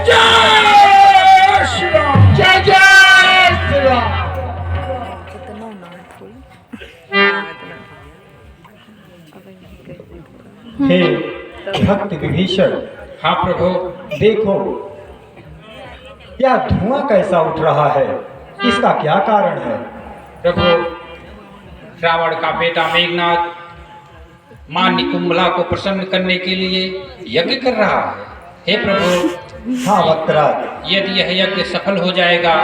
जय श्री राम। जय जय श्री राम। हे भक्त विभीषण, हाँ प्रभु। देखो यह धुआं कैसा उठ रहा है, इसका क्या कारण है? प्रभु, रावण का बेटा मेघनाथ मां निकुंभला को प्रसन्न करने के लिए यज्ञ कर रहा है। हे प्रभु, हाँ वक्तराज, यदि यह यज्ञ सफल हो जाएगा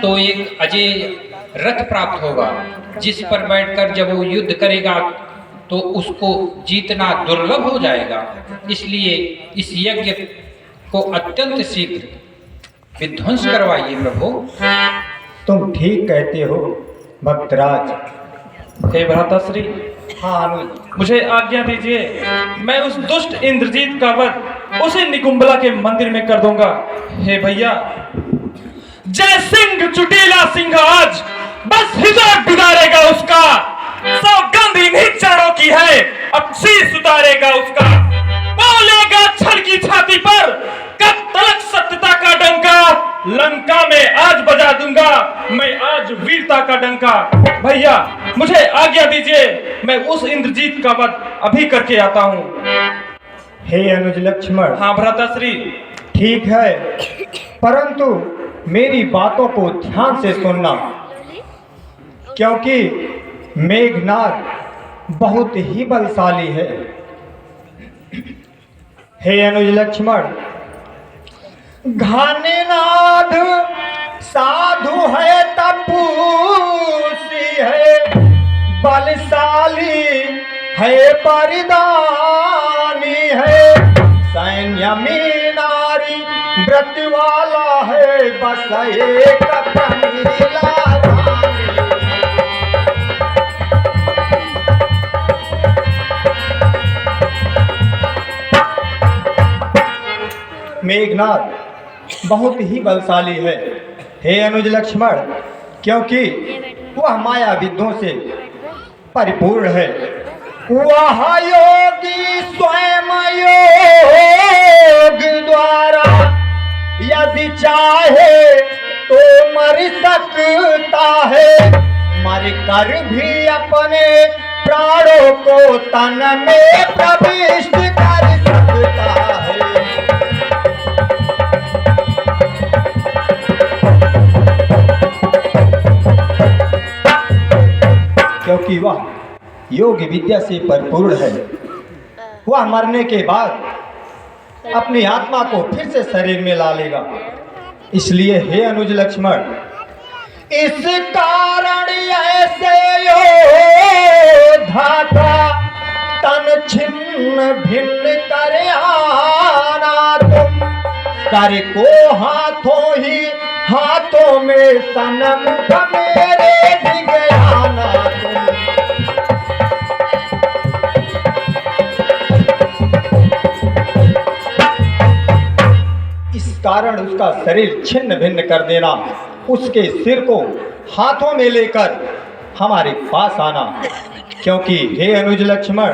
तो एक अजय रथ प्राप्त होगा, जिस पर बैठकर जब वो युद्ध करेगा तो उसको जीतना दुर्लभ हो जाएगा। इसलिए इस यज्ञ को अत्यंत शीघ्र विध्वंस करवाइए प्रभु। तुम ठीक कहते हो भक्तराज। हे भ्राताश्री, हाँ अनुज, मुझे आज्ञा दीजिए, मैं उस दुष्ट इंद्रजीत का वध उसी निकुंभला के मंदिर में कर दूंगा। हे भैया, जय सिंह चुटीला सिंह आज बस हिजोट गुजारेगा उसका, सौगंध इन्हीं चरणों की है, अब शीश उतारेगा उसका। बोलेगा छल की छाती पर कब तलक सत्यता का डंका, लंका में आज बजा दूंगा मैं आज वीरता का डंका। भैया मुझे आज्ञा दीजिए, मैं उस इंद्रजीत का वध अभी करके आता हूँ। हे अनुज लक्ष्मण, हाँ भ्राताश्री। ठीक है, परंतु मेरी बातों को ध्यान से सुनना, क्योंकि मेघनाद बहुत ही बलशाली है। हे अनुज लक्ष्मण, घानेनाद साधु है तपूसी है, बलशाली है परिदानी है, संयमी नारी व्रत वाला है, बस एक कमीला मेघनाथ बहुत ही बलशाली है। हे अनुज लक्ष्मण, क्योंकि वह माया विद्यों से परिपूर्ण है। वह योगी स्वयं योग द्वारा यदि चाहे तो मर सकता है, मर कर भी अपने प्राणों को तन में प्रविष्ट कर सकता है। क्योंकि वह योग विद्या से परिपूर्ण है। वह मरने के बाद अपनी आत्मा को फिर से शरीर में ला लेगा। इसलिए हे अनुज लक्ष्मण, इस कारण ऐसे योद्धा का तन छिन्न भिन्न कर आना तुम, कर को हाथों में सनम मेरे भी गयाना तुम। इस कारण उसका शरीर छिन्न भिन्न कर देना, उसके सिर को हाथों में लेकर हमारे पास आना, क्योंकि हे अनुज लक्ष्मण,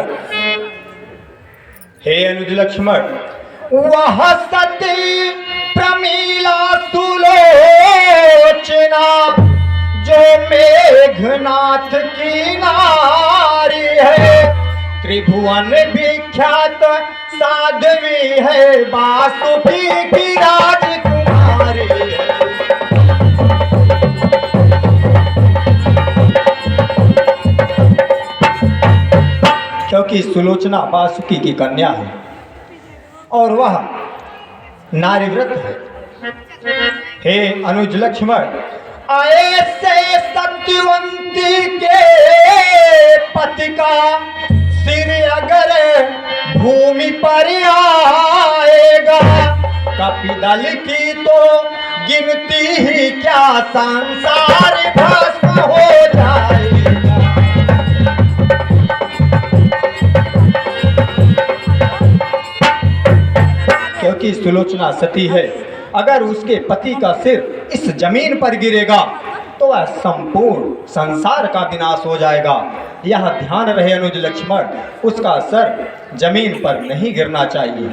वह सती प्रमीला सुलोचना जो मेघनाथ की नारी है, त्रिभुवन विख्यात साध्वी है, वासुकी की राजकुमारी है। क्योंकि सुलोचना वासुकी की कन्या है और वह नारीव्रत है। हे अनुज लक्ष्मण, ऐसे सत्यवंती के पति का सिर अगर भूमि पर आएगा, कपिदल की तो गिनती ही क्या, संसार भस्म हो जाएगा। क्योंकि सुलोचना सती है, अगर उसके पति का सिर इस जमीन पर गिरेगा तो वह संपूर्ण संसार का विनाश हो जाएगा। यह ध्यान रहे अनुज लक्ष्मण, उसका सर जमीन पर नहीं गिरना चाहिए।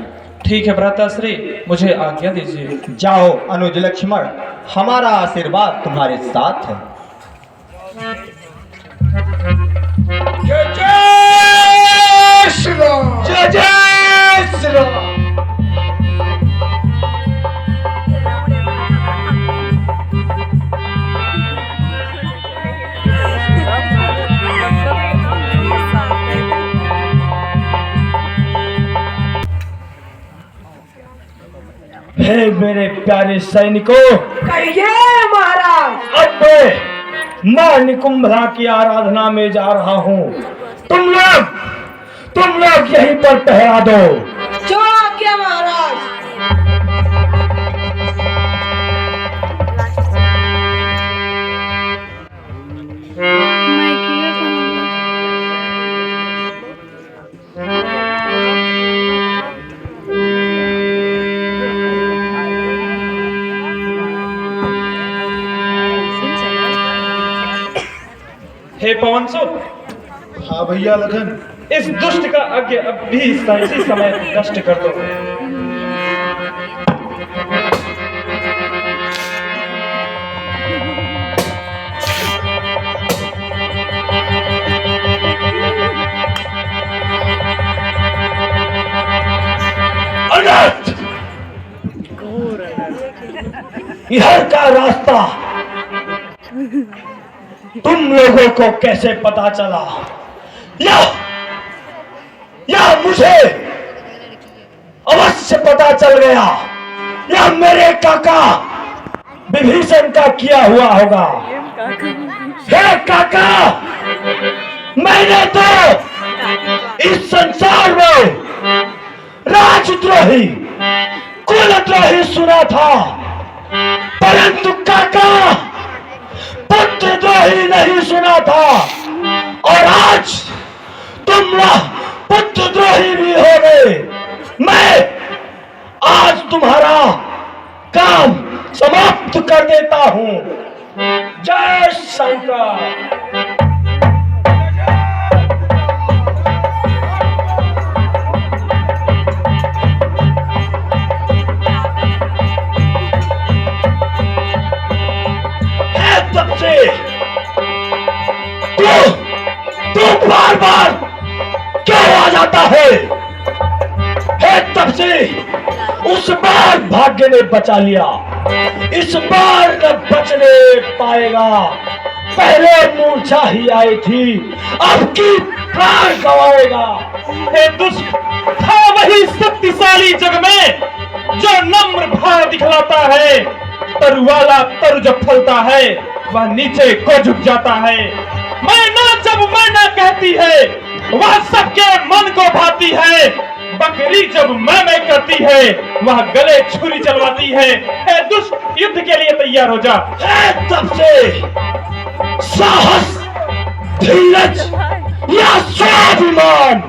ठीक है भ्राताश्री, मुझे आज्ञा दीजिए। जाओ अनुज लक्ष्मण, हमारा आशीर्वाद तुम्हारे साथ है। जय जय श्री राम। जय जय श्री राम। हे मेरे प्यारे सैनिकों, कहिए महाराज। अब मैं निकुंभला की आराधना में जा रहा हूँ। तुम लोग यहीं पर पहरा दो। जो आज्ञा महाराज। हे पवन सुत, हाँ भैया लखन। इस दुष्ट का आज्ञा अब भी इसी समय नष्ट कर दो। इधर का रास्ता तुम लोगों को कैसे पता चला? या मुझे अवश्य पता चल गया, या मेरे काका विभीषण का किया हुआ होगा। हे काका, मैंने तो इस संसार में राजद्रोही, कुलद्रोही सुना था, परंतु काका पुत्रद्रोही नहीं सुना था। और आज तुम पुत्रद्रोही भी हो गए। मैं आज तुम्हारा काम समाप्त कर देता हूं। जय शंकर। तब से तू बार बार क्यों आ जाता है? तब से उस बार भाग्य ने बचा लिया, इस बार न बचने पाएगा। पहले मूर्छा ही आई थी, अब की प्राण गवाएगा। हे दुष्ट, था वही शक्तिशाली जग में जो नम्र भाव दिखलाता है। तरुवाला तरु जब फलता है वह नीचे को झुक जाता है। मैना जब मैना कहती है वह सबके मन को भाती है। बकरी जब मैं करती है वह गले छुरी चलवाती है। हे दुष्ट, युद्ध के लिए तैयार हो जा। तब से साहस, धीरज या स्वाभिमान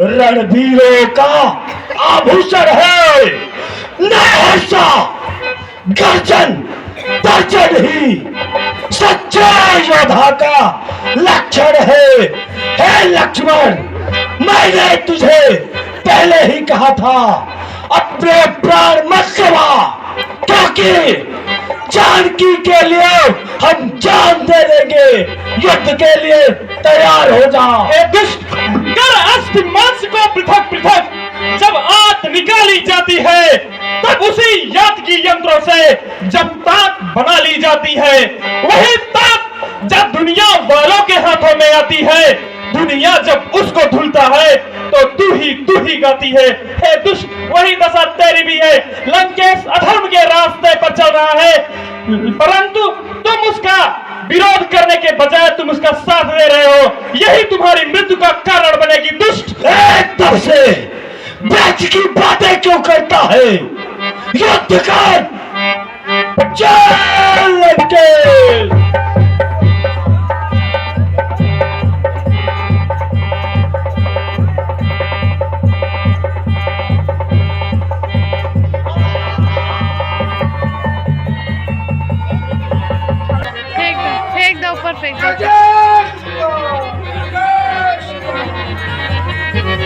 रणवीरों का आभूषण है। सहसा गर्जन तर्जन ही सच्चे योद्धा का लक्षण है। हे लक्ष्मण, मैंने तुझे पहले ही कहा था अपने प्राण मत गवा, क्योंकि जानकी के लिए हम जान दे देंगे। युद्ध के लिए तैयार हो जाओ। हे दुष्ट, कर अस्थि मांस को पृथक पृथक जब आंत निकाली जाती है, तब उसी याद की यंत्रों से जब ताक बना ली जाती है, वही ताक जब दुनिया वालों के हाथों में आती है, दुनिया जब उसको धुलता है तो तू ही गाती है। हे दुष्ट, वही दशा तेरी भी है। लंकेश अधर्म के रास्ते पर चल रहा है, परंतु तुम उसका विरोध करने के बजाय तुम उसका साथ दे रहे हो। यही तुम्हारी मृत्यु का कारण बनेगी। दुष्ट, तब से बैच की बातें क्यों करता है? युद्ध कर। जय लंकेश।